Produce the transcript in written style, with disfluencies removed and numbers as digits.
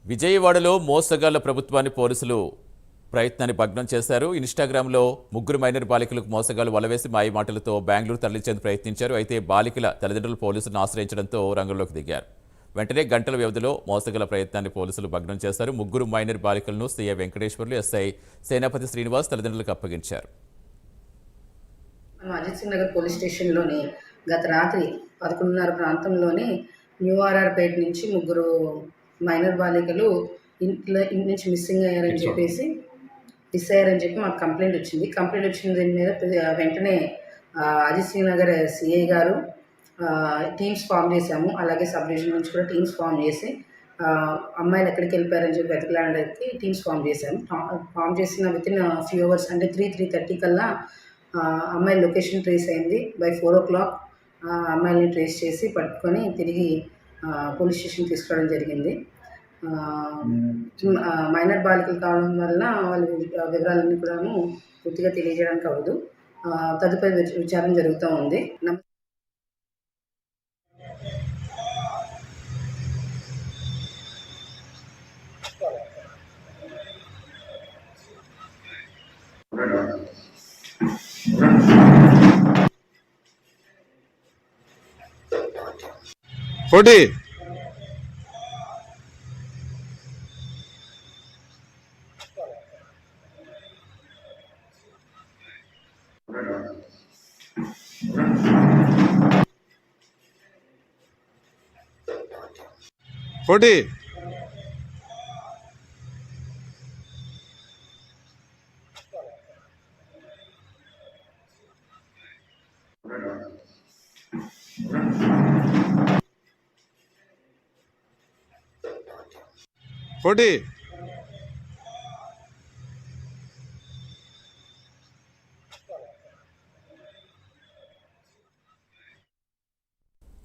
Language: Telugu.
విజయవాడలో మోసగాళ్ల ప్రభుత్వాన్ని పోలీసులు ప్రయత్నాన్ని భగ్నం చేశారు. ఇన్‌స్టాగ్రామ్‌లో ముగ్గురు మైనర్ బాలికలకు మోసగాళ్లు వలవేసి మాయమాటలతో బెంగళూరు తరలించేందుకు ప్రయత్నించారు. అయితే బాలికల తల్లిదండ్రులు పోలీసులను ఆశ్రయించడంతో రంగంలోకి దిగారు. వెంటనే గంటల వ్యవధిలో మోసగాళ్ల ప్రయత్నాన్ని పోలీసులు భగ్నం చేశారు. ముగ్గురు మైనర్ బాలికలను సీఐ వెంకటేశ్వర్లు, ఎస్ఐ సేనాపతి శ్రీనివాస్ తల్లిదండ్రులకు అప్పగించారు. అజిత్ సింగ్ నగర్ పోలీస్ స్టేషన్లోని గత రాత్రి 11:30 ప్రాంతంలోనే న్యూ ఆర్ఆర్పేట నుంచి ముగ్గురు మైనర్ బాలికలు ఇంటి నుంచి మిస్ అయ్యారని చెప్పి మాకు కంప్లైంట్ వచ్చింది. కంప్లైంట్ వచ్చిన దీని మీద వెంటనే అజిత్ సింగ్ నగర్ సిఐ గారు టీమ్స్ ఫామ్ చేశాము. అలాగే సబ్ డివిజన్ నుంచి కూడా టీమ్స్ ఫామ్ చేసి అమ్మాయిలు ఎక్కడికి వెళ్ళిపోయారని చెప్పి వెతకడానికి టీమ్స్ ఫామ్ చేశాము. ఫామ్ చేసిన వితిన్ ఫ్యూ అవర్స్ అంటే 3:30 కల్లా అమ్మాయి లొకేషన్ ట్రేస్ అయింది. బై 4 o'clock అమ్మాయిని ట్రేస్ చేసి పట్టుకొని తిరిగి పోలీస్ స్టేషన్ తీసుకురావడం జరిగింది. మైనర్ బాలికలు కావడం వల్ల వాళ్ళ వివరాలన్నీ కూడాను పూర్తిగా తెలియజేయడానికి అవ్వదు. తదుపరి విచారణ జరుగుతూ ఉంది. Forty. Forty. Forty.